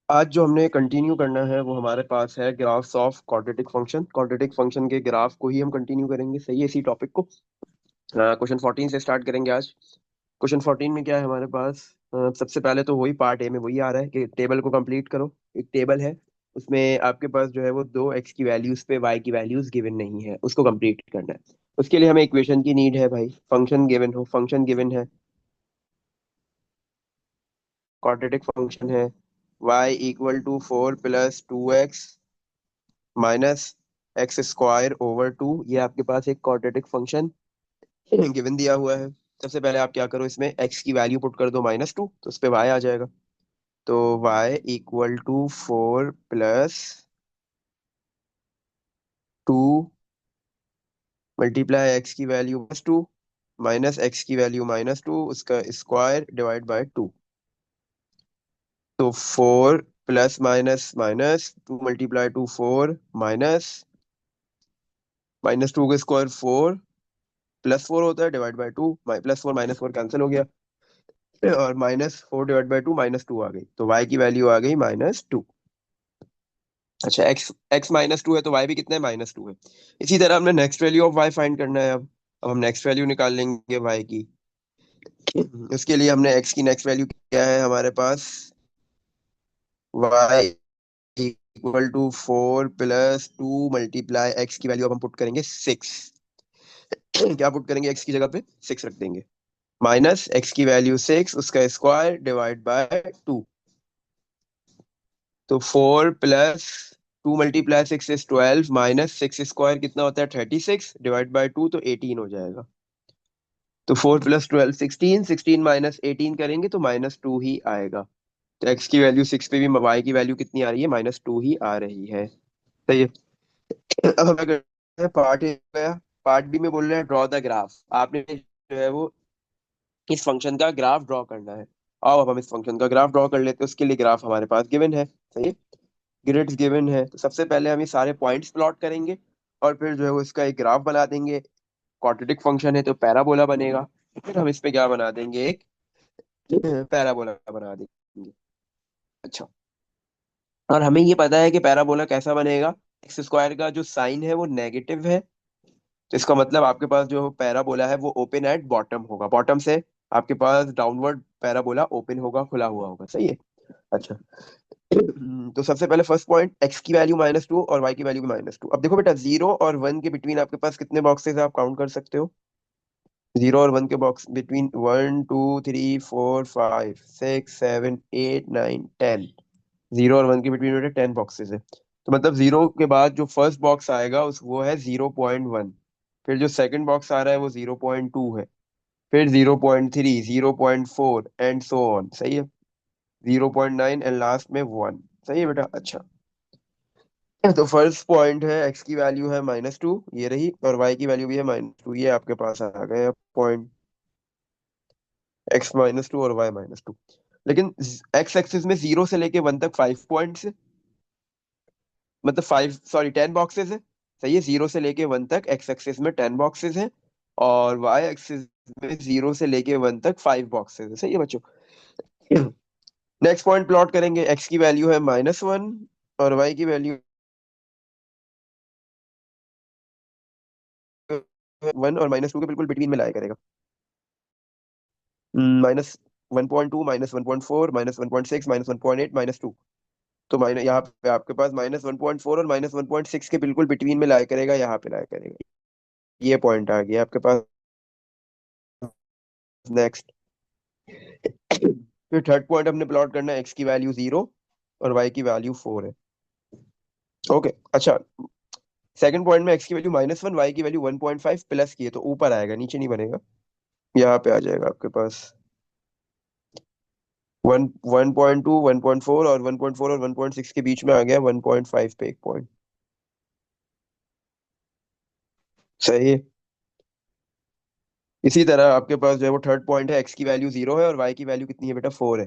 आज जो हमने कंटिन्यू करना है वो हमारे पास है graphs of quadratic function. Quadratic function के ग्राफ को ही हम कंटिन्यू करेंगे, सही है, इसी टॉपिक को। क्वेश्चन 14 से स्टार्ट करेंगे आज। क्वेश्चन 14 में क्या है हमारे पास? सबसे पहले तो वही पार्ट ए में वही आ रहा है कि टेबल को कंप्लीट करो। एक टेबल है, उसमें आपके पास जो है वो दो एक्स की वैल्यूज पे वाई की वैल्यूज गिवन नहीं है, उसको कंप्लीट करना है। उसके लिए हमें इक्वेशन की नीड है भाई। फंक्शन गिवन हो, फंक्शन गिवन है, क्वाड्रेटिक फंक्शन है, y equal to 4 + 2x minus x square over 2। ये आपके पास एक क्वाड्रेटिक फंक्शन गिवन दिया हुआ है। सबसे पहले आप क्या करो, इसमें x की वैल्यू पुट कर दो -2, तो उस पे y आ जाएगा। तो y equal to 4 + 2 multiply x की वैल्यू +2 माइनस एक्स की वैल्यू -2, उसका स्क्वायर डिवाइड बाय 2। तो 4 plus minus minus 2 multiply two 4 minus -2 का स्क्वायर 4 +4 होता है डिवाइड बाय 2। +4 -4 कैंसिल हो गया, और -4 डिवाइड बाय 2 -2 आ गई, तो y की वैल्यू आ गई -2। अच्छा, x -2 है तो y भी कितना है, -2 है। इसी तरह हमने next value of y find करना है। अब हम नेक्स्ट वैल्यू निकाल लेंगे y की। उसके लिए हमने x की नेक्स्ट वैल्यू क्या है हमारे पास? y equal to 4 + 2 multiply x की वैल्यू अब हम पुट करेंगे 6। क्या पुट करेंगे, x की जगह पे 6 रख देंगे, माइनस एक्स की वैल्यू 6, उसका स्क्वायर डिवाइड बाय 2। तो 4 + 2 मल्टीप्लाई 6 इज 12, माइनस 6 स्क्वायर कितना होता है 36, डिवाइड बाय 2 तो 18 हो जाएगा। तो 4 + 12 16, 16 माइनस 18 करेंगे तो -2 ही आएगा। तो एक्स की वैल्यू 6 पे भी वाई की वैल्यू कितनी आ रही है, -2 ही आ रही है। सही है। अब हमें करना है पार्ट ए गया। पार्ट बी में बोल रहे हैं ड्रॉ द ग्राफ। आपने जो है वो इस फंक्शन का ग्राफ ड्रॉ करना है। आओ अब हम इस फंक्शन का ग्राफ ड्रॉ कर लेते हैं। उसके लिए ग्राफ हमारे पास गिवन है, सही है, ग्रिड्स गिवन है। तो सबसे पहले हम ये सारे पॉइंट्स प्लॉट करेंगे, और फिर जो है वो इसका एक ग्राफ बना देंगे। क्वाड्रेटिक फंक्शन है तो पैराबोला बनेगा। फिर हम इस पे क्या बना देंगे, एक पैराबोला बना देंगे। अच्छा, और हमें ये पता है कि पैराबोला कैसा बनेगा, एक्स स्क्वायर का जो साइन है वो नेगेटिव है। तो इसका मतलब आपके पास जो पैराबोला है वो ओपन एट बॉटम होगा, बॉटम से आपके पास डाउनवर्ड पैराबोला ओपन होगा, खुला हुआ होगा, सही है। अच्छा, तो सबसे पहले फर्स्ट पॉइंट, एक्स की वैल्यू -2 और वाई की वैल्यू भी -2। अब देखो बेटा, 0 और 1 के बिटवीन आपके पास कितने बॉक्सेस है, आप काउंट कर सकते हो। 0 और 1 के बॉक्स बिटवीन 1 2 3 4 5 6 7 8 9 10। 0 और 1 के बिटवीन बेटा 10 बॉक्सेस है। तो मतलब 0 के बाद जो फर्स्ट बॉक्स आएगा उस वो है 0.1। फिर जो सेकंड बॉक्स आ रहा है वो 0.2 है। फिर 0.3, 0.4 एंड सो ऑन, सही है। 0.9 एंड लास्ट में 1। सही है बेटा। अच्छा, तो फर्स्ट पॉइंट है एक्स की वैल्यू है -2, ये रही, और वाई की वैल्यू भी है -2, ये आपके पास आ गए पॉइंट, एक्स -2 और वाई -2। लेकिन एक्स एक्सिस में 0 से लेके 1 तक 5 पॉइंट्स है, मतलब 5 सॉरी 10 बॉक्सेस है। सही है, 0 से लेके 1 तक एक्स एक्सिस में 10 बॉक्सेस है, और वाई एक्सिस में 0 से लेके 1 तक 5 बॉक्सेस है। सही है बच्चों। नेक्स्ट पॉइंट प्लॉट करेंगे, एक्स की वैल्यू है -1 और वाई की वैल्यू 1 और -2 के बिल्कुल बिटवीन में लाया करेगा। -1.2 -1.4 -1.6 -1.8 -2। तो माइनस यहाँ पे आपके पास -1.4 और -1.6 के बिल्कुल बिटवीन में लाया करेगा, यहाँ पे लाया करेगा। ये पॉइंट आ गया आपके पास। नेक्स्ट, फिर थर्ड पॉइंट हमने प्लॉट करना है, एक्स की वैल्यू 0 और वाई की वैल्यू 4 है। ओके, अच्छा, सेकंड पॉइंट में एक्स की वैल्यू -1, वाई की वैल्यू 1.5 प्लस की है, तो ऊपर आएगा, नीचे नहीं बनेगा। यहाँ पे आ जाएगा आपके पास 1.2, 1.4 और 1.4 और 1.6 के बीच में आ गया 1.5 पे एक पॉइंट। सही है। इसी तरह आपके पास जो है वो थर्ड पॉइंट है, एक्स की वैल्यू 0 है और वाई की वैल्यू कितनी है बेटा, 4 है।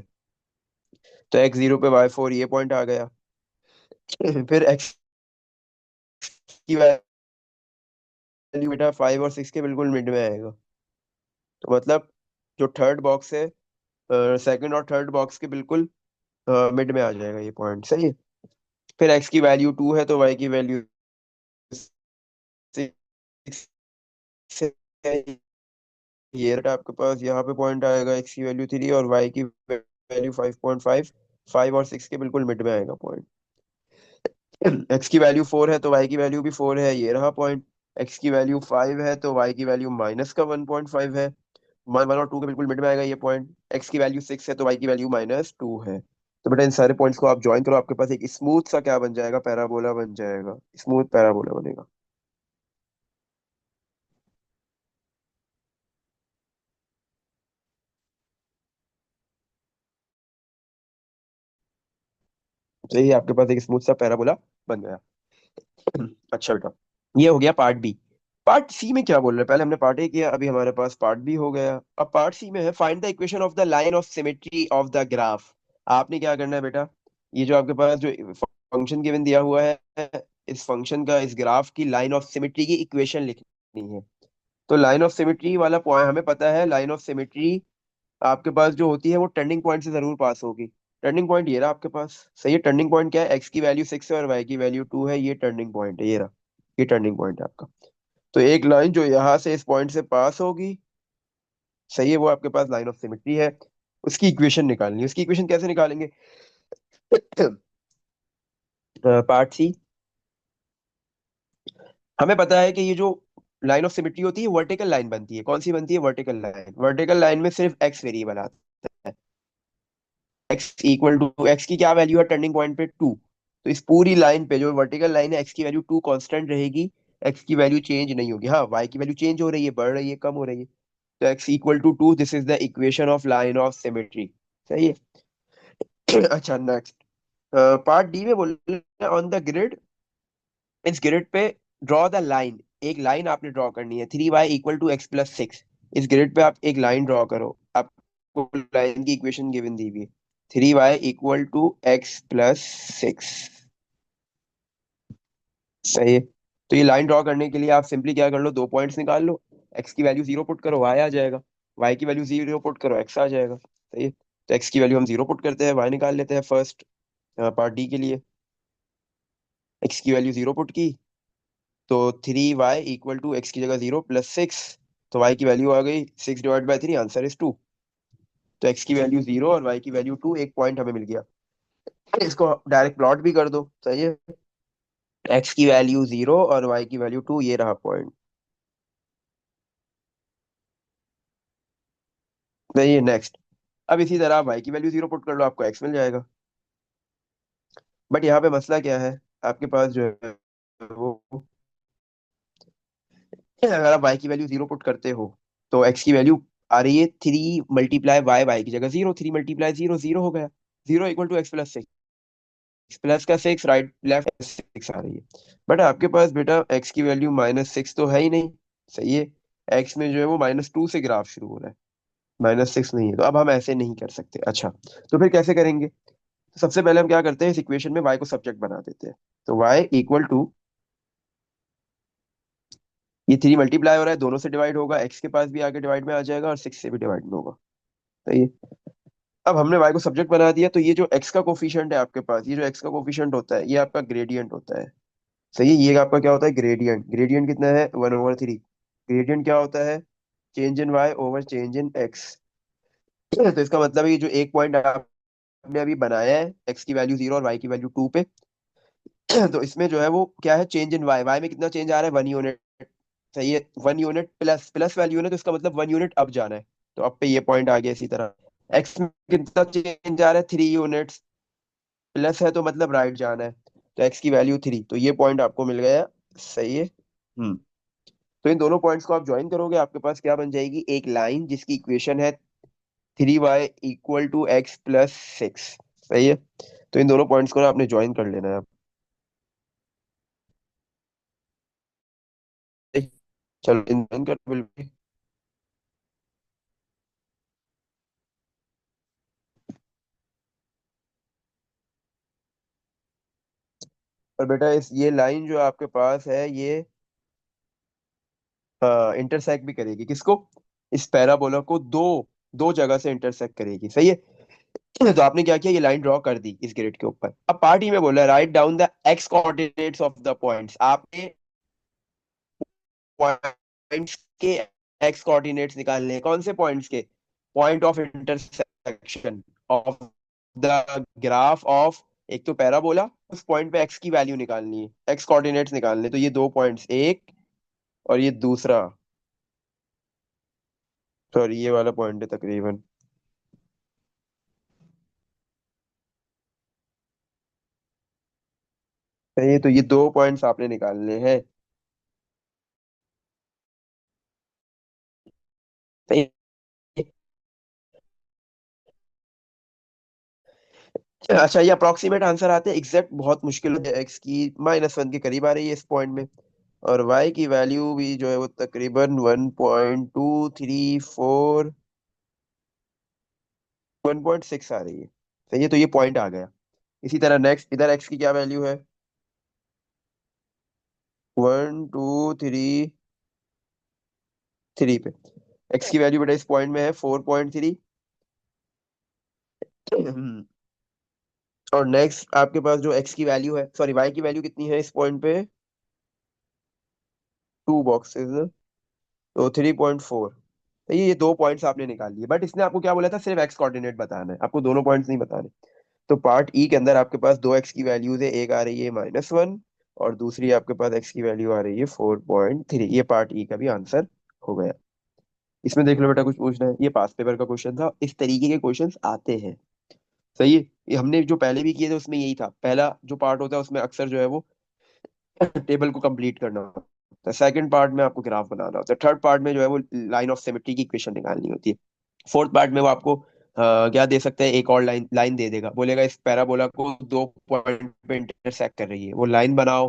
तो एक्स 0 पे वाई 4, ये पॉइंट आ गया। फिर एक्स की वैल्यू बेटा 5 और 6 के बिल्कुल मिड में आएगा। तो मतलब जो थर्ड बॉक्स है, सेकंड और थर्ड बॉक्स के बिल्कुल मिड में आ जाएगा ये पॉइंट, सही है। फिर एक्स की वैल्यू 2 है तो वाई की वैल्यू 6 है। ये रहा आपके पास, यहाँ पे पॉइंट आएगा, एक्स की वैल्यू 3 और वाई की वैल्यू 5.5। 5 और 6 के बिल्कुल मिड में आएगा पॉइंट। एक्स की वैल्यू 4 है तो वाई की वैल्यू भी 4 है, ये रहा पॉइंट। एक्स की वैल्यू 5 है तो वाई की वैल्यू माइनस का 1.5 है। 1 और 2 के बिल्कुल मिड में आएगा ये पॉइंट। एक्स की वैल्यू 6 है तो वाई की वैल्यू -2 है। तो बेटा इन सारे पॉइंट्स को आप ज्वाइन करो, आपके पास एक स्मूथ सा क्या बन जाएगा, पैराबोला बन जाएगा, स्मूथ पैराबोला बनेगा। तो ये आपके पास एक स्मूथ सा पैराबोला बन गया। अच्छा बेटा, ये हो गया पार्ट बी। पार्ट सी में क्या बोल रहे हैं, पहले हमने पार्ट ए किया, अभी हमारे पास पार्ट बी हो गया। अब पार्ट सी में है find the equation of the line of symmetry of the graph. आपने क्या करना है बेटा, ये जो आपके पास जो फंक्शन गिवन दिया हुआ है, इस फंक्शन का, इस ग्राफ की लाइन ऑफ सिमेट्री की इक्वेशन लिखनी है। तो लाइन ऑफ सिमेट्री वाला पॉइंट हमें पता है, लाइन ऑफ सिमेट्री आपके पास जो होती है वो टर्निंग पॉइंट से जरूर पास होगी। टर्निंग पॉइंट ये रहा आपके पास, सही है। टर्निंग पॉइंट क्या है, एक्स की वैल्यू 6 है और वाई की वैल्यू 2 है, ये टर्निंग पॉइंट है, ये रहा। ये टर्निंग पॉइंट है आपका। तो एक लाइन जो यहाँ से इस पॉइंट से पास होगी, सही है, वो आपके पास लाइन ऑफ सिमेट्री है। उसकी इक्वेशन निकालनी है। उसकी इक्वेशन कैसे निकालेंगे? पार्ट सी, हमें पता है कि ये जो लाइन ऑफ सिमेट्री होती है वर्टिकल लाइन बनती है। कौन सी बनती है? Vertical line. वर्टिकल लाइन में सिर्फ एक्स वेरिएबल आता है। एक्स इक्वल टू, एक्स की क्या वैल्यू है टर्निंग पॉइंट पे? 2। तो इस पूरी लाइन पे जो वर्टिकल लाइन है, एक्स की वैल्यू 2 कांस्टेंट रहेगी। एक्स की वैल्यू चेंज नहीं होगी। हाँ, वाई की वैल्यू चेंज हो रही है, बढ़ रही है, कम हो रही है। तो x equal to 2, this is the equation of line of symmetry, सही है। अच्छा नेक्स्ट, पार्ट डी में बोल रहे हैं ऑन द ग्रिड, इस ग्रिड पे ड्रॉ द लाइन। एक लाइन आपने ड्रॉ करनी है, 3y = x + 6। इस ग्रिड पे आप एक लाइन ड्रॉ करो। आपको लाइन की इक्वेशन गिवन दी हुई है, 3y = x + 6, सही है। तो ये लाइन ड्रॉ करने के लिए आप सिंपली क्या कर लो, दो पॉइंट्स निकाल लो। एक्स की वैल्यू 0 पुट करो, वाई आ जाएगा। वाई की वैल्यू 0 पुट करो, एक्स आ जाएगा, सही है। तो एक्स की वैल्यू हम 0 पुट करते हैं, वाई निकाल लेते हैं फर्स्ट, पार्ट डी के लिए। एक्स की वैल्यू 0 पुट की, तो 3y = x की जगह 0 + 6। तो y की वैल्यू आ गई 6/3, आंसर इज 2। तो x की वैल्यू 0 और y की वैल्यू 2, एक पॉइंट हमें मिल गया। इसको डायरेक्ट प्लॉट भी कर दो, सही है। x की वैल्यू 0 और y की वैल्यू 2, ये रहा पॉइंट, सही है। नेक्स्ट, अब इसी तरह आप y की वैल्यू 0 पुट कर लो, आपको x मिल जाएगा। बट यहाँ पे मसला क्या है, आपके पास जो है वो, अगर आप y की वैल्यू 0 पुट करते हो तो x की वैल्यू आ रही है 3 × y, की जगह 0, 3 × 0 0 हो गया। 0 = x + 6, प्लस का 6, राइट लेफ्ट 6 आ रही है। बट आपके पास बेटा x की वैल्यू -6 तो है ही नहीं, सही है। x में जो है वो -2 से ग्राफ शुरू हो रहा है, -6 नहीं है, तो अब हम ऐसे नहीं कर सकते। अच्छा, तो फिर कैसे करेंगे? तो सबसे पहले हम क्या करते हैं, इस इक्वेशन में y को सब्जेक्ट बना देते हैं। तो y = ये 3 मल्टीप्लाई हो रहा है, दोनों से डिवाइड होगा, x के पास भी आगे डिवाइड में आ जाएगा और 6 से भी डिवाइड में होगा, सही है। अब हमने y को सब्जेक्ट बना दिया, तो ये जो x का कोफिशिएंट है आपके पास, ये जो x का कोफिशिएंट होता है, ये आपका ग्रेडियंट होता है, सही है। ये आपका क्या होता है? ग्रेडियंट। ग्रेडियंट कितना है? 1/3। ग्रेडियंट क्या होता है? Change in y over change in x। तो इसका मतलब है ये जो एक पॉइंट आपने अभी बनाया है, x की वैल्यू 0 और y की वैल्यू 2 पे, तो इसमें जो है वो क्या है? Change in y। y में कितना चेंज आ रहा है? 1 यूनिट, सही है। 1 यूनिट प्लस प्लस वैल्यू है ना, तो इसका मतलब 1 यूनिट अब जाना है। तो अब पे ये पॉइंट आ गया। इसी तरह x में कितना चेंज आ रहा है? 3 यूनिट्स, प्लस है तो मतलब राइट जाना है। तो x की वैल्यू 3, तो ये पॉइंट आपको मिल गया, सही है। तो इन दोनों पॉइंट्स को आप ज्वाइन करोगे, आपके पास क्या बन जाएगी? एक लाइन जिसकी इक्वेशन है 3y = x + 6, सही है। तो इन दोनों पॉइंट्स को ना आपने ज्वाइन कर लेना है अब। चलो इन ज्वाइन कर बिल्कुल। और बेटा इस ये लाइन जो आपके पास है, ये इंटरसेक्ट भी करेगी किसको? इस पैराबोला को दो दो जगह से इंटरसेक्ट करेगी, सही है। तो आपने क्या किया, ये लाइन ड्रॉ कर दी इस ग्रिड के ऊपर। अब पार्ट ई में बोला write down the x coordinates of the points. आपने पॉइंट्स के एक्स कोऑर्डिनेट्स निकालने हैं। कौन से पॉइंट्स के? Point of intersection of the graph of, एक तो पैराबोला, उस पॉइंट पे एक्स की वैल्यू निकालनी है, एक्स कोऑर्डिनेट्स निकालने। तो ये दो पॉइंट्स, एक और ये दूसरा, सॉरी ये वाला पॉइंट है तकरीबन। सही है, तो ये दो पॉइंट्स आपने निकालने हैं। सही है। अच्छा, ये अप्रोक्सीमेट आंसर आते हैं, एग्जैक्ट बहुत मुश्किल है। एक्स की -1 के करीब आ रही है इस पॉइंट में, और वाई की वैल्यू भी जो है वो तकरीबन 1.234, 1.6 आ रही है। सही है, तो ये पॉइंट आ गया। इसी तरह नेक्स्ट, इधर एक्स की क्या वैल्यू है? 1.233 पे एक्स की वैल्यू बेटा इस पॉइंट में है 4.3। और नेक्स्ट आपके पास जो एक्स की वैल्यू है, सॉरी वाई की वैल्यू कितनी है इस पॉइंट पे? 2 बॉक्सेस, तो 3.4। तो ये दो पॉइंट्स आपने निकाल लिए, बट इसने आपको क्या बोला था, सिर्फ एक्स कोऑर्डिनेट बताना है, आपको दोनों पॉइंट्स नहीं बताने। तो पार्ट ई के अंदर आपके पास दो एक्स की वैल्यूज है, एक आ रही है -1 और दूसरी आपके पास एक्स की वैल्यू आ रही है 4.3। ये पार्ट ई का भी आंसर हो गया। इसमें देख लो बेटा, कुछ पूछना है? ये पास पेपर का क्वेश्चन था, इस तरीके के क्वेश्चंस आते हैं। सही है। ये हमने जो पहले भी किए थे उसमें यही था, पहला जो पार्ट होता है उसमें अक्सर जो है वो टेबल को कंप्लीट करना होता है, सेकंड पार्ट में आपको ग्राफ बनाना होता है, थर्ड पार्ट में जो है वो लाइन ऑफ सिमेट्री की इक्वेशन निकालनी होती है, फोर्थ पार्ट में वो आपको क्या दे सकते हैं, एक और लाइन लाइन दे देगा, बोलेगा इस पैराबोला को दो पॉइंट पे इंटरसेक्ट कर रही है, वो लाइन बनाओ,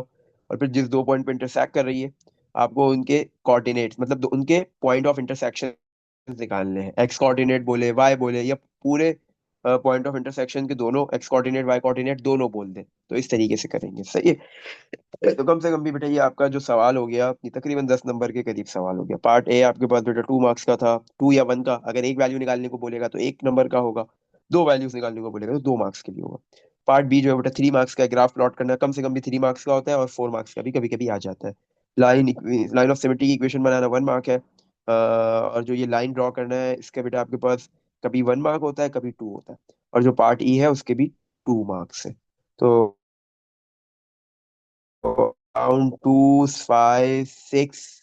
और फिर जिस दो पॉइंट पे इंटरसेक्ट कर रही है आपको उनके कोऑर्डिनेट्स, मतलब उनके पॉइंट ऑफ इंटरसेक्शन निकालने हैं। एक्स कोऑर्डिनेट बोले, वाई बोले, या पूरे पॉइंट ऑफ इंटरसेक्शन के दोनों एक्स कोऑर्डिनेट वाई कोऑर्डिनेट दोनों बोल दें, तो इस तरीके से करेंगे। सही है, तो कम से कम भी बेटा ये आपका जो सवाल हो गया, ये तकरीबन 10 नंबर के करीब सवाल हो गया। पार्ट ए आपके पास बेटा 2 मार्क्स का था, 2 या 1 का, अगर एक वैल्यू निकालने को बोलेगा तो 1 नंबर का होगा, दो वैल्यूज निकालने को बोलेगा तो 2 मार्क्स के लिए होगा। पार्ट बी जो है बेटा 3 मार्क्स का है, ग्राफ प्लॉट करना है, कम से कम भी 3 मार्क्स का होता है, और 4 मार्क्स का भी कभी कभी आ जाता है। लाइन लाइन ऑफ सिमेट्री की इक्वेशन बनाना 1 मार्क है, और जो ये लाइन ड्रॉ करना है इसका बेटा आपके पास कभी 1 मार्क होता है, कभी 2 होता है, और जो पार्ट ई है उसके भी 2 मार्क्स है। तो अराउंड 2, 5, 6,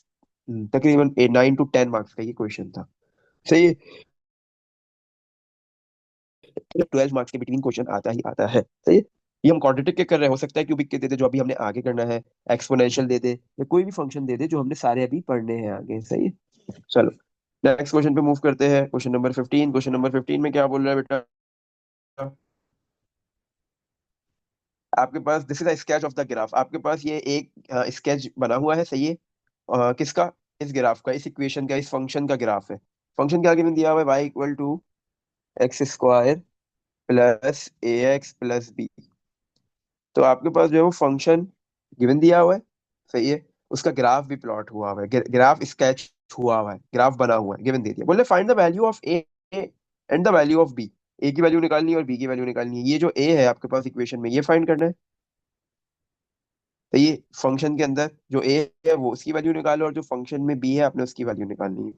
तकरीबन 9 to 10 मार्क्स का ये क्वेश्चन था। सही है, 12 मार्क्स के बिटवीन क्वेश्चन आता ही आता है। सही है, ये हम क्वाड्रेटिक के कर रहे हैं, हो सकता है क्यूबिक के दे दे जो अभी हमने आगे करना है, एक्सपोनेंशियल दे दे, या कोई भी फंक्शन दे दे जो हमने सारे अभी पढ़ने हैं आगे। सही है, चलो नेक्स्ट क्वेश्चन पे मूव करते हैं। क्वेश्चन नंबर 15 में क्या बोल रहा है बेटा? आपके पास this is a sketch of the graph, आपके पास ये एक स्केच बना हुआ है। सही है, किसका? इस ग्राफ का, इस इक्वेशन का, इस फंक्शन का ग्राफ है। फंक्शन क्या गिवन दिया हुआ है? y = x² प्लस ए एक्स प्लस बी। तो आपके पास जो है वो फंक्शन गिवन दिया हुआ है। सही है, उसका ग्राफ भी प्लॉट हुआ हुआ है, ग्राफ स्केच हुआ हुआ है, ग्राफ बना हुआ है, गिवन दे दिया, बोले find the value of A and the value of B. A की वैल्यू निकालनी है और बी की वैल्यू निकालनी है। ये जो ए है आपके पास इक्वेशन में, ये फाइंड करना है। तो ये फंक्शन के अंदर जो ए है वो उसकी वैल्यू निकालो, और जो फंक्शन में बी है आपने उसकी वैल्यू निकालनी है।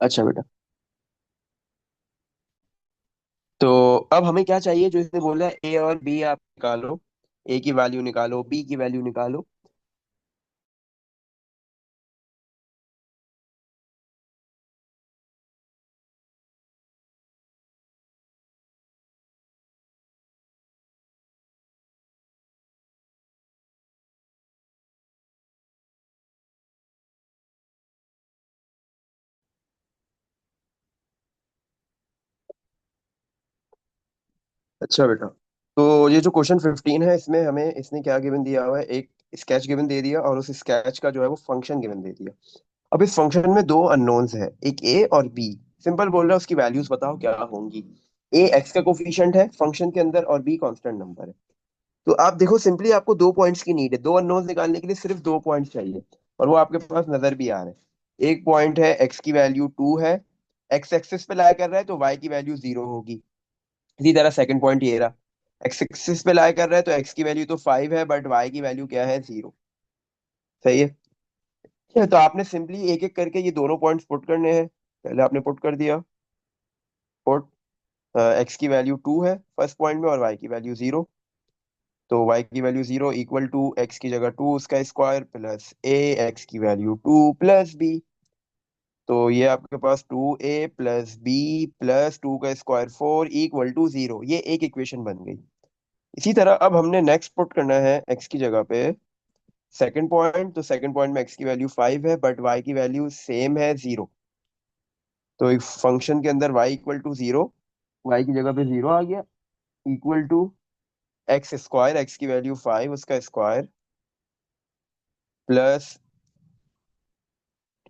अच्छा बेटा, तो अब हमें क्या चाहिए, जो इसने बोला है ए और बी आप निकालो, ए की वैल्यू निकालो, बी की वैल्यू निकालो। अच्छा बेटा, तो ये जो क्वेश्चन 15 है इसमें हमें इसने क्या गिवन दिया हुआ है, एक स्केच गिवन दे दिया और उस स्केच का जो है वो फंक्शन गिवन दे दिया। अब इस फंक्शन में दो अननोन्स है, एक ए और बी। सिंपल बोल रहा है उसकी वैल्यूज बताओ क्या होंगी। ए एक्स का कोफिशिएंट है फंक्शन के अंदर और बी कांस्टेंट नंबर है। तो आप देखो सिंपली आपको दो पॉइंट्स की नीड है, दो अननोन्स निकालने के लिए सिर्फ दो पॉइंट्स चाहिए और वो आपके पास नजर भी आ रहे हैं। एक पॉइंट है एक्स की वैल्यू 2 है, एक्स एक्सिस पे लाई कर रहा है तो वाई की वैल्यू 0 होगी। इसी तरह सेकंड पॉइंट ये रहा, एक्स एक्सिस पे लाई कर रहा है तो एक्स की वैल्यू तो 5 है बट वाई की वैल्यू क्या है, 0। सही है। तो आपने सिंपली एक एक करके ये दोनों पॉइंट्स पुट करने हैं। पहले आपने पुट कर दिया, पुट एक्स की वैल्यू 2 है फर्स्ट पॉइंट में और वाई की वैल्यू 0। तो y की वैल्यू 0 इक्वल टू एक्स की जगह 2 उसका स्क्वायर प्लस ए एक्स की वैल्यू 2 प्लस बी। तो ये आपके पास 2a प्लस बी प्लस 2 का स्क्वायर 4 इक्वल टू 0, ये एक इक्वेशन बन गई। इसी तरह अब हमने नेक्स्ट पुट करना है x की जगह पे सेकंड पॉइंट। तो सेकंड पॉइंट में x की वैल्यू 5 है बट y की वैल्यू सेम है 0। तो एक फंक्शन के अंदर y इक्वल टू 0, y की जगह पे 0 आ गया, equal to x square, x की वैल्यू 5 उसका स्क्वायर प्लस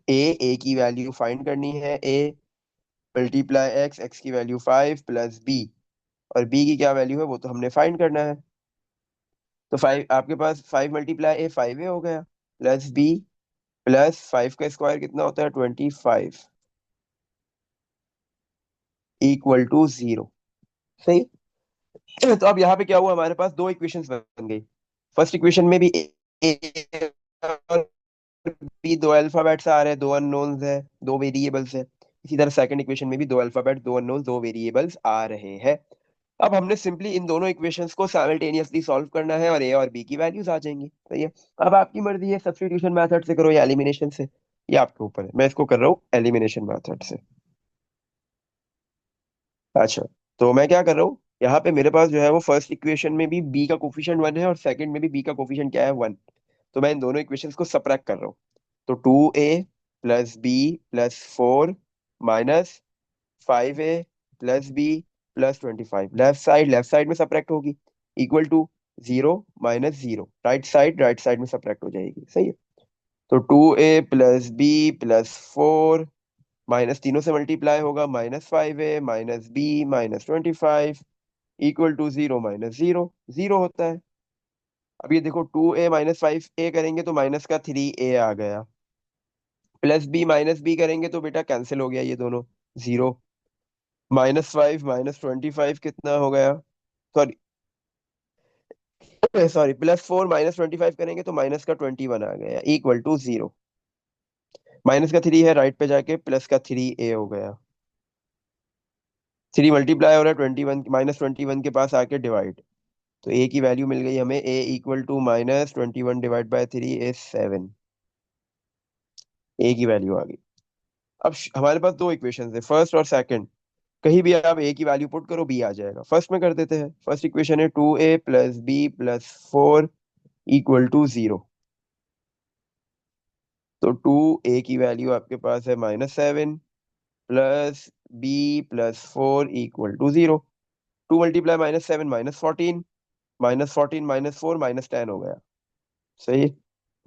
ए की वैल्यू फाइंड करनी है, ए मल्टीप्लाई एक्स, एक्स की वैल्यू 5 प्लस बी, और बी की क्या वैल्यू है वो तो हमने फाइंड करना है। तो 5 आपके पास 5 × ए 5 हो गया प्लस बी प्लस 5 का स्क्वायर कितना होता है 25 इक्वल टू 0। सही। तो अब यहाँ पे क्या हुआ, हमारे पास दो इक्वेशंस बन गई। फर्स्ट इक्वेशन में भी ए और बी दो अल्फाबेट्स आ रहे हैं, दो अननोन्स है, दो वेरिएबल्स है। इसी तरह सेकंड इक्वेशन में भी दो अल्फाबेट, दो अननोन्स, दो वेरिएबल्स आ रहे हैं। अब हमने सिंपली इन दोनों इक्वेशंस को साइमल्टेनियसली सॉल्व करना है और ए और बी की वैल्यूज आ जाएंगी। सही है। अब आपकी मर्जी है सब्स्टिट्यूशन मेथड से करो या एलिमिनेशन से, ये आपके ऊपर है। मैं इसको कर रहा हूँ एलिमिनेशन मेथड से। अच्छा, तो मैं क्या कर रहा हूँ, यहाँ पे मेरे पास जो है वो फर्स्ट इक्वेशन में भी बी का कोफिशिएंट 1 है और सेकंड में भी बी का कोफिशिएंट क्या है, 1। तो मैं इन दोनों इक्वेशंस को सबट्रैक्ट कर रहा हूँ। तो 2a plus b plus 4 minus 5a plus b plus 25, left side में सबट्रैक्ट होगी, इक्वल टू 0 - 0, राइट साइड में सबट्रैक्ट हो जाएगी। सही है। तो 2a plus b plus 4 minus तीनों से मल्टीप्लाई होगा, -5a minus b minus 25 equal to 0 - 0, 0 होता है। अब ये देखो 2a - 5a करेंगे तो माइनस का 3a आ गया, प्लस बी करेंगे तो बेटा कैंसिल हो गया ये दोनों, 0। -5 -25 कितना हो गया, सॉरी सॉरी, +4 -25 करेंगे तो माइनस का 21 आ गया इक्वल टू 0। माइनस का 3 है राइट पे जाके प्लस का 3a हो गया, 3 मल्टीप्लाई हो रहा है 21 -21 के पास आके डिवाइड। तो a की वैल्यू मिल गई हमें, a equal to -21 divide by 3 is 7। a की वैल्यू आ गई। अब हमारे पास दो इक्वेशंस है, फर्स्ट और सेकंड। कहीं भी आप a की वैल्यू पुट करो b आ जाएगा। फर्स्ट में कर देते हैं, फर्स्ट इक्वेशन है 2a plus b plus 4 equal to 0। तो 2a की वैल्यू आपके पास है -7 plus b plus 4 equal to 0। 2 multiply -7 -14, -14 -4 -10 हो गया। सही।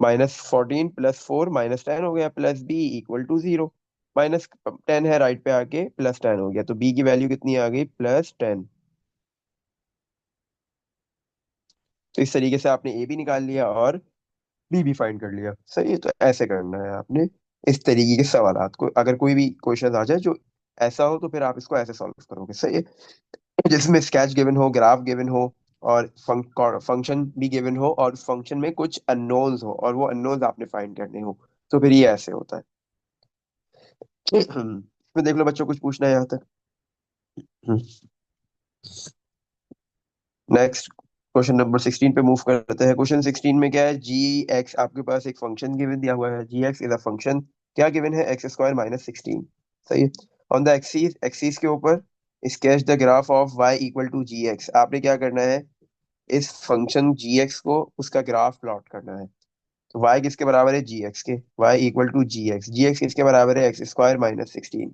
-14 प्लस 4 -10 हो गया, प्लस बी इक्वल टू 0। -10 है राइट पे आके +10 हो गया, तो बी की वैल्यू कितनी आ गई, +10। तो इस तरीके से आपने ए भी निकाल लिया और बी भी फाइंड कर लिया। सही है। तो ऐसे करना है आपने, इस तरीके के सवालात को, अगर कोई भी क्वेश्चन आ जाए जो ऐसा हो तो फिर आप इसको ऐसे सॉल्व करोगे। सही है। जिसमें स्केच गिवन हो, ग्राफ गिवन हो और फंक्शन भी गिवन हो और फंक्शन में कुछ अननोन्स हो और वो अननोन्स आपने फाइंड करने हो, तो फिर ये ऐसे होता है। इसमें देख लो बच्चों, कुछ पूछना है यहाँ तक। नेक्स्ट क्वेश्चन नंबर 16 पे मूव करते हैं। क्वेश्चन 16 में क्या है, जी एक्स, आपके पास एक फंक्शन गिवन दिया हुआ है, g x is a function, क्या गिवन है, x² -16। सही है। ऑन द एक्सीस, एक्सीस के ऊपर sketch the graph of y equal to g x. आपने क्या करना है, इस फंक्शन जी एक्स को उसका ग्राफ प्लॉट करना है। तो y किसके बराबर है, जी एक्स के, y equal to g x किसके बराबर है, x² -16।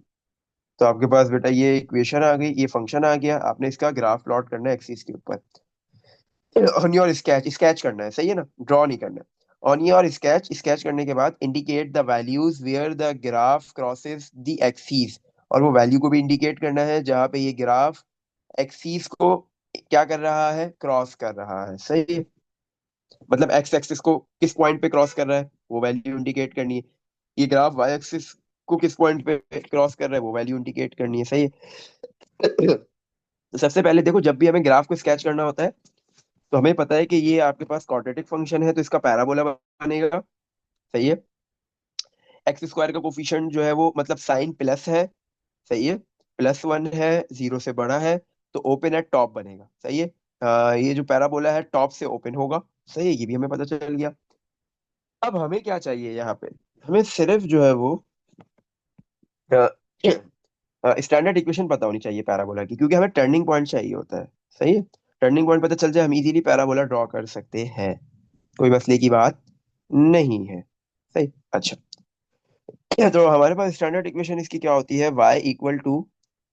तो आपके पास बेटा ये इक्वेशन आ गई, ये फंक्शन आ गया, आपने इसका ग्राफ प्लॉट करना है एक्सीस के ऊपर। ऑन योर स्केच, स्केच करना है, सही है ना, ड्रॉ नहीं करना है। ऑन योर स्केच, स्केच करने के बाद indicate the values where the graph crosses the axes, और वो वैल्यू को भी इंडिकेट करना है जहां पे ये ग्राफ एक्सीस को क्या कर रहा है, क्रॉस कर रहा है, सही है। मतलब एक्स एक्सिस को किस पॉइंट पे क्रॉस कर रहा है वो वैल्यू इंडिकेट करनी है, ये ग्राफ वाई एक्सिस को किस पॉइंट पे क्रॉस कर रहा है वो वैल्यू इंडिकेट करनी है, सही है। तो सबसे पहले देखो, जब भी हमें ग्राफ को स्केच करना होता है तो हमें पता है कि ये आपके पास क्वाड्रेटिक फंक्शन है तो इसका पैराबोला बनेगा, सही है। एक्स स्क्वायर का कोफिशिएंट जो है वो मतलब साइन प्लस है, सही है, +1 है, जीरो से बड़ा है, तो ओपन एट टॉप बनेगा, सही है। ये जो पैराबोला है टॉप से ओपन होगा, सही है, ये भी हमें पता चल गया। अब हमें क्या चाहिए यहाँ पे, हमें सिर्फ जो है वो स्टैंडर्ड इक्वेशन पता होनी चाहिए पैराबोला की, क्योंकि हमें टर्निंग पॉइंट चाहिए होता है, सही है। टर्निंग पॉइंट पता चल जाए हम इजीली पैराबोला ड्रॉ कर सकते हैं, कोई मसले की बात नहीं है, सही। अच्छा, तो हमारे पास स्टैंडर्ड इक्वेशन इसकी क्या होती है, y =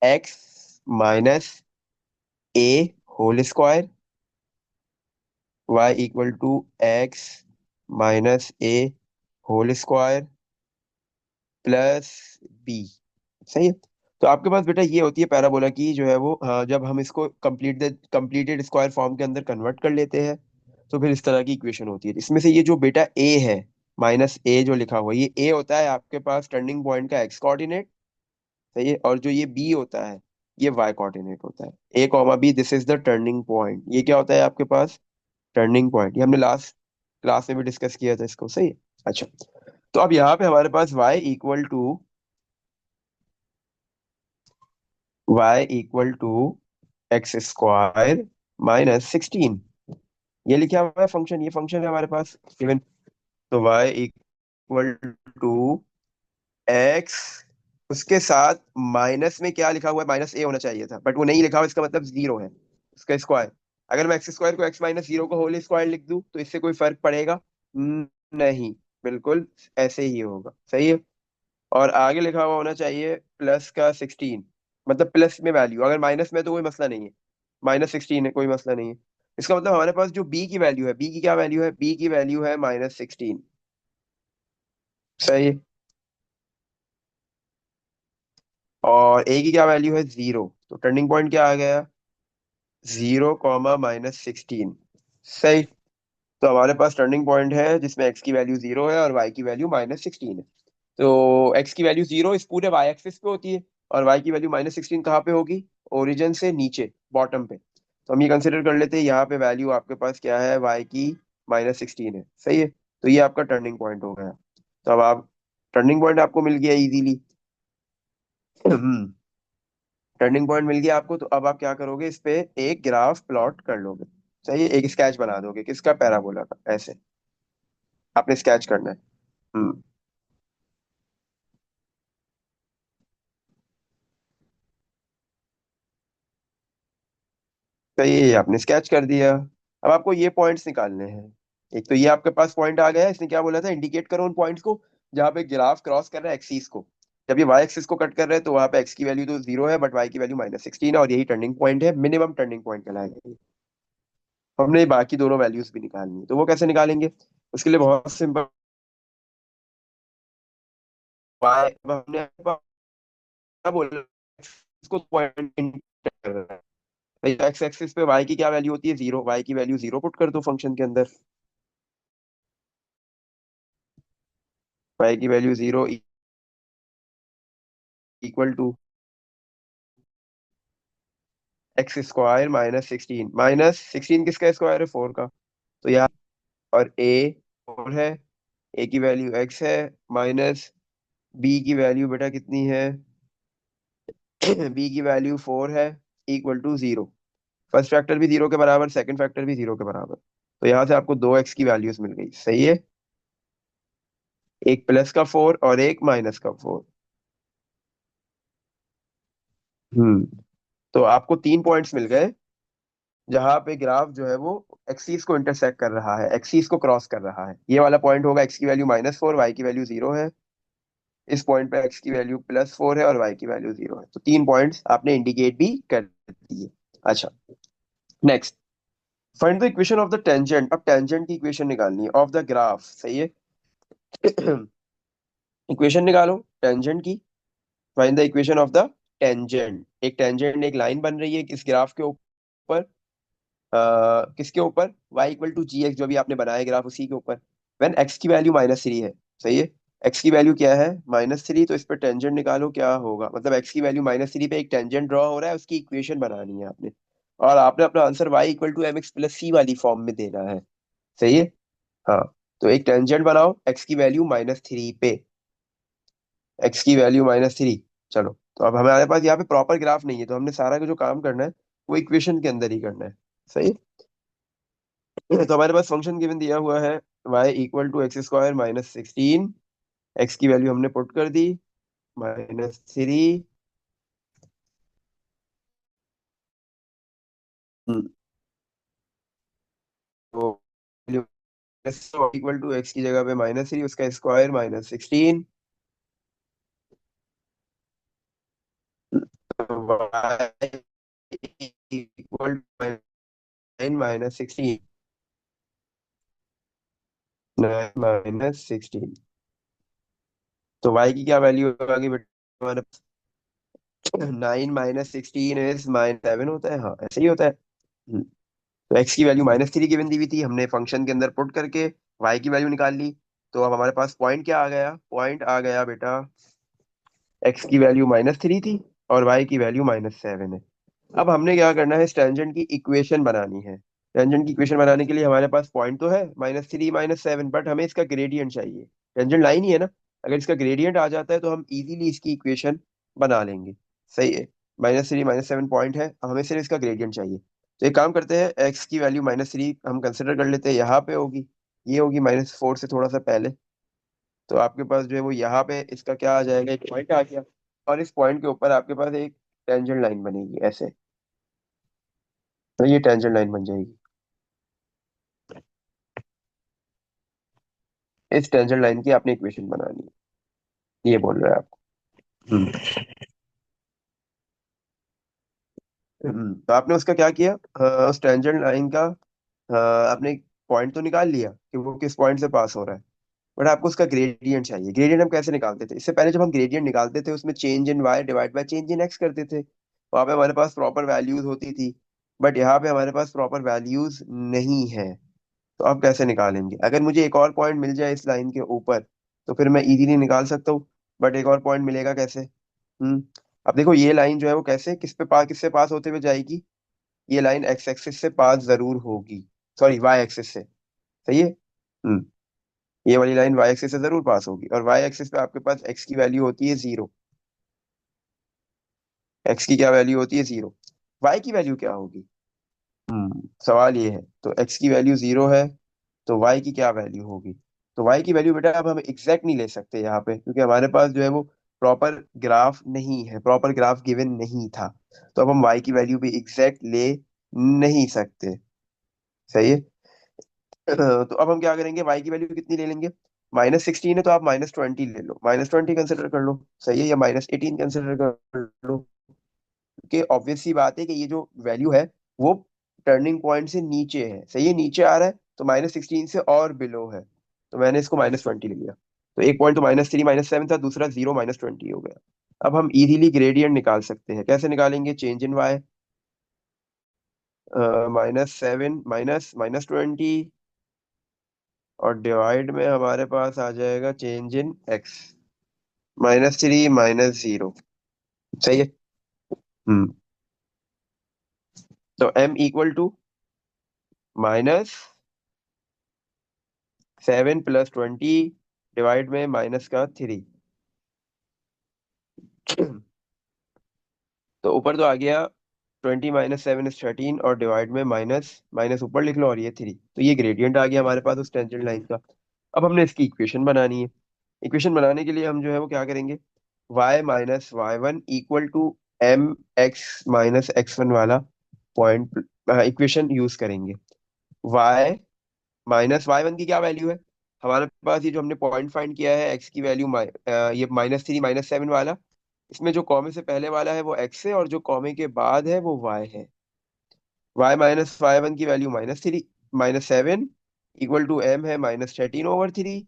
x - a whole square, y = x - a whole square plus b, सही है। तो आपके पास बेटा ये होती है पैराबोला की जो है वो, जब हम इसको कंप्लीटेड स्क्वायर फॉर्म के अंदर कन्वर्ट कर लेते हैं तो फिर इस तरह की इक्वेशन होती है। इसमें से ये जो बेटा ए है, -a जो लिखा हुआ है, ये ए होता है आपके पास टर्निंग पॉइंट का एक्स कोऑर्डिनेट, सही है, और जो ये बी होता है ये वाई कोऑर्डिनेट होता है। a, b, this is the turning point, ये क्या होता है आपके पास, टर्निंग पॉइंट, ये हमने लास्ट क्लास में भी डिस्कस किया था इसको, सही है। अच्छा, तो अब यहाँ पे हमारे पास y = x² - 16, ये लिखा हुआ है फंक्शन, ये फंक्शन है हमारे पास गिवन। तो y = x, उसके साथ माइनस में क्या लिखा हुआ है, -a होना चाहिए था बट वो नहीं लिखा हुआ, इसका मतलब जीरो है, उसका स्क्वायर। अगर मैं x² को x - 0 को होल स्क्वायर लिख दूं तो इससे कोई फर्क पड़ेगा नहीं, बिल्कुल ऐसे ही होगा, सही है। और आगे लिखा हुआ होना चाहिए प्लस का 16, मतलब प्लस में वैल्यू, अगर माइनस में तो कोई मसला नहीं है, -16 है कोई मसला नहीं है। इसका मतलब हमारे पास जो बी की वैल्यू है, बी की क्या वैल्यू है, बी की वैल्यू है -16, सही है। और ए की क्या वैल्यू है, जीरो, तो टर्निंग पॉइंट क्या आ गया, 0, -16, सही। तो हमारे पास टर्निंग पॉइंट है जिसमें एक्स की वैल्यू जीरो है और वाई की वैल्यू -16 है। तो एक्स की वैल्यू जीरो इस पूरे वाई एक्सिस पे होती है, और वाई की वैल्यू -16 कहाँ पे होगी, ओरिजिन से नीचे बॉटम पे। तो हम ये कंसिडर कर लेते हैं यहाँ पे वैल्यू आपके पास क्या है, वाई की -16 है, सही है। तो ये आपका टर्निंग पॉइंट हो गया। तो अब आप, टर्निंग पॉइंट आपको मिल गया इजीली। टर्निंग पॉइंट मिल गया आपको, तो अब आप क्या करोगे, इस पे एक ग्राफ प्लॉट कर लोगे, सही है, एक स्केच बना दोगे किसका, पैराबोला का, ऐसे आपने स्केच करना है। हम्म तो ये आपने स्केच कर दिया। अब आपको ये पॉइंट्स निकालने हैं। एक तो ये आपके पास पॉइंट आ गया है, इसने क्या बोला था, इंडिकेट करो उन पॉइंट्स को जहाँ पे ग्राफ क्रॉस कर रहा है एक्सीस को। जब ये वाई एक्सिस को कट कर रहे हैं तो वहां पे एक्स की वैल्यू तो जीरो है बट वाई की वैल्यू -16 है, और यही टर्निंग पॉइंट है, मिनिमम टर्निंग पॉइंट कहलाएगा ये। हमने बाकी दोनों वैल्यूज भी निकालनी है, तो वो कैसे निकालेंगे, उसके लिए बहुत सिंपल, वाई हमने क्या बोला, इसको पॉइंट कर रहा है, एक्स एक्सिस पे वाई की क्या वैल्यू होती है, जीरो, वाई की वैल्यू जीरो पुट कर दो फंक्शन के अंदर, वाई की value zero equal to x² - 16, -16 किसका स्क्वायर है, 4 का, तो यहाँ, और a 4 है, a की वैल्यू x है, माइनस b की वैल्यू बेटा कितनी है, b की वैल्यू 4 है, equal to zero. First factor भी जीरो के बराबर, सेकंड फैक्टर भी जीरो के बराबर, तो यहाँ से आपको दो x की वैल्यूज मिल गई, सही है, एक प्लस का 4 और एक -का 4। हम्म तो आपको 3 पॉइंट्स मिल गए जहां पे ग्राफ जो है वो एक्सीस को इंटरसेक्ट कर रहा है, एक्सीस को क्रॉस कर रहा है। ये वाला पॉइंट होगा, एक्स की वैल्यू -4, वाई की वैल्यू जीरो है, इस पॉइंट पे एक्स की वैल्यू +4 है और वाई की वैल्यू जीरो है, तो 3 पॉइंट्स आपने इंडिकेट भी कर दिए। अच्छा, next, find the equation of the tangent, अब टेंजेंट की इक्वेशन निकालनी है ऑफ द ग्राफ, सही है। इक्वेशन निकालो टेंजेंट की। Find the equation of the tangent, एक टेंजेंट एक लाइन बन रही है इस ग्राफ के ऊपर, किसके ऊपर, y equal to g x, जो भी आपने बनाया ग्राफ उसी के ऊपर। व्हेन x की वैल्यू -3 है, सही है। x की वैल्यू क्या है, -3, तो इस पर टेंजेंट निकालो क्या होगा, मतलब x की वैल्यू -3 पे एक टेंजेंट ड्रॉ हो रहा है, उसकी इक्वेशन बनानी है आपने। और आपने अपना answer y equal to M X plus C वाली फॉर्म में देना है, सही है। हाँ, तो एक टेंजेंट बनाओ x की वैल्यू -3 पे, x की वैल्यू -3। चलो, तो अब हमारे पास यहाँ पे प्रॉपर ग्राफ नहीं है, तो हमने सारा का जो काम करना है वो इक्वेशन के अंदर ही करना है, सही। तो हमारे पास फंक्शन गिवन दिया हुआ है y equal to x² - 16। x की वैल्यू हमने पुट कर दी -3। तो इक्वल टू x की जगह पे -3, उसका स्क्वायर -16। y equal to 9 - 16, 9 - 16। तो y की क्या वैल्यू होगी बेटा हमारे, 9 - 16 इज -7 होता है, हाँ ऐसे ही होता है। तो x की वैल्यू -3 गिवन दी हुई थी, हमने फंक्शन के अंदर पुट करके y की वैल्यू निकाल ली। तो अब हमारे पास पॉइंट क्या आ गया, पॉइंट आ गया बेटा, x की वैल्यू -3 थी और y की वैल्यू -7 है। अब हमने क्या करना है, इस टेंजेंट की इक्वेशन बनानी है। टेंजेंट की इक्वेशन बनाने के लिए हमारे पास पॉइंट तो है -3 -7, बट हमें इसका ग्रेडियंट चाहिए। टेंजेंट लाइन ही है ना, अगर इसका ग्रेडियंट आ जाता है तो हम इजीली इसकी इक्वेशन बना लेंगे, सही है। -3 -7 पॉइंट है, हमें सिर्फ इसका ग्रेडियंट चाहिए। तो एक काम करते हैं, एक्स की वैल्यू -3 हम कंसिडर कर लेते हैं, यहाँ पे होगी, ये होगी -4 से थोड़ा सा पहले। तो आपके पास जो है वो यहाँ पे इसका क्या आ जाएगा, एक पॉइंट आ गया। और इस पॉइंट के ऊपर आपके पास एक टेंजेंट लाइन बनेगी ऐसे, तो ये टेंजेंट लाइन बन जाएगी। इस टेंजेंट लाइन की आपने इक्वेशन बनानी है, ये बोल रहा है आपको। हम्म तो आपने उसका क्या किया, उस टेंजेंट लाइन का आपने पॉइंट तो निकाल लिया कि वो किस पॉइंट से पास हो रहा है, बट आपको उसका ग्रेडियंट चाहिए। ग्रेडियंट हम कैसे निकालते थे, इससे पहले जब हम ग्रेडियंट निकालते थे उसमें change in y divide by change in x करते थे, वहां पे हमारे पास प्रॉपर वैल्यूज होती थी। बट यहाँ पे हमारे पास प्रॉपर वैल्यूज नहीं है, तो अब कैसे निकालेंगे, अगर मुझे एक और पॉइंट मिल जाए इस लाइन के ऊपर तो फिर मैं इजीली निकाल सकता हूँ। बट एक और पॉइंट मिलेगा कैसे, अब देखो ये लाइन जो है वो कैसे किससे पास होते हुए जाएगी, ये लाइन एक्स एक्सिस से पास जरूर होगी, सॉरी वाई एक्सिस से, सही है। हम्म ये वाली लाइन वाई एक्सिस से जरूर पास होगी, और वाई एक्सिस पे आपके पास एक्स की वैल्यू होती है 0। एक्स की क्या वैल्यू होती है 0, वाई की वैल्यू क्या होगी, सवाल ये है। तो एक्स की वैल्यू 0 है, तो वाई की क्या वैल्यू होगी। तो वाई की वैल्यू बेटा अब हम एग्जैक्ट नहीं ले सकते यहाँ पे, क्योंकि हमारे पास जो है वो प्रॉपर ग्राफ नहीं है, प्रॉपर ग्राफ गिवन नहीं था। तो अब हम वाई की वैल्यू भी एग्जैक्ट ले नहीं सकते, सही है। तो अब हम क्या करेंगे, वाई की वैल्यू कितनी ले लेंगे, -16 है तो आप -20 ले लो, -20 कंसिडर कर लो, सही है, या -18 कंसिडर कर लो। कि ऑब्वियस सी बात है कि ये जो वैल्यू है वो टर्निंग पॉइंट से नीचे है, सही है, नीचे आ रहा है, तो -16 से और बिलो है, तो मैंने इसको -20 ले लिया। तो एक पॉइंट तो -3 -7 था, दूसरा 0 -20 हो गया। अब हम इजीली ग्रेडियंट निकाल सकते हैं, कैसे निकालेंगे, चेंज इन वाई, -7 -20, और डिवाइड में हमारे पास आ जाएगा चेंज इन एक्स, -3 -0, सही है। हम्म तो m इक्वल टू -7 + 20 डिवाइड में माइनस का 3। तो ऊपर तो आ गया 20 -7 = 13, और डिवाइड में माइनस माइनस ऊपर लिख लो और ये 3, तो ये ग्रेडियंट आ गया हमारे पास उस टेंजेंट लाइन का। अब हमने इसकी इक्वेशन बनानी है। इक्वेशन बनाने के लिए हम जो है वो क्या करेंगे, y - y1 equal to mx - x1 वाला पॉइंट इक्वेशन यूज करेंगे। y -y1 की क्या वैल्यू है, हमारे पास ये जो हमने पॉइंट फाइंड किया है x की वैल्यू, ये -3 -7 वाला, इसमें जो कॉमे से पहले वाला है वो x है और जो कॉमे के बाद है वो y है। y माइनस वाई वन की वैल्यू -3 -7 इक्वल टू m है -13/3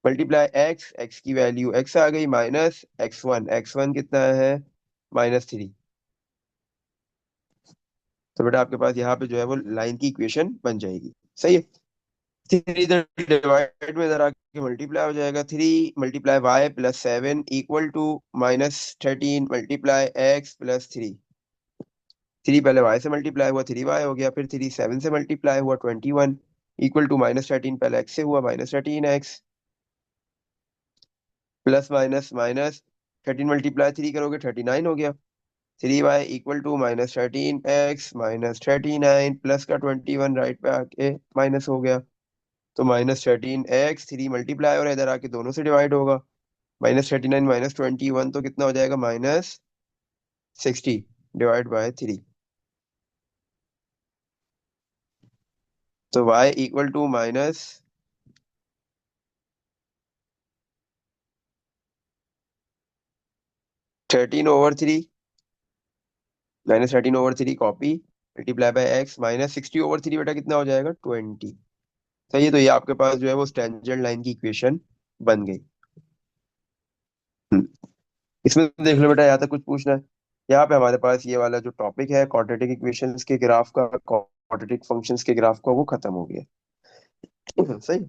मल्टीप्लाई x की वैल्यू x आ गई माइनस x1 कितना है -3। तो बेटा आपके पास यहाँ पे जो है वो लाइन की इक्वेशन बन जाएगी। सही है। थ्री इधर डिवाइड में इधर आके मल्टीप्लाई हो जाएगा। 3 × y + 7 इक्वल टू -13 × x + 3। 3 पहले y से मल्टीप्लाई हुआ 3y हो गया, फिर 3 7 से मल्टीप्लाई हुआ 21 इक्वल टू -13 पहले x से हुआ -13x प्लस माइनस माइनस 13 × 3 करोगे 39 हो गया। 3y equal to -13x -39 plus का 21 राइट पे आके माइनस हो गया। तो -13x 3 मल्टीप्लाई और इधर आके दोनों से डिवाइड होगा। -39 -21 तो कितना हो जाएगा -60 /3। तो y equal to -13/3 -13/3 copy multiply by x -60/3 बेटा कितना हो जाएगा 20। सही है। तो ये आपके पास जो है वो स्टैंडर्ड लाइन की इक्वेशन बन गई। हम्म, इसमें देख लो बेटा यहाँ तक कुछ पूछना है। यहाँ पे हमारे पास ये वाला जो टॉपिक है क्वाड्रेटिक इक्वेशंस के ग्राफ का, क्वाड्रेटिक फंक्शंस के ग्राफ का, वो खत्म हो गया। सही।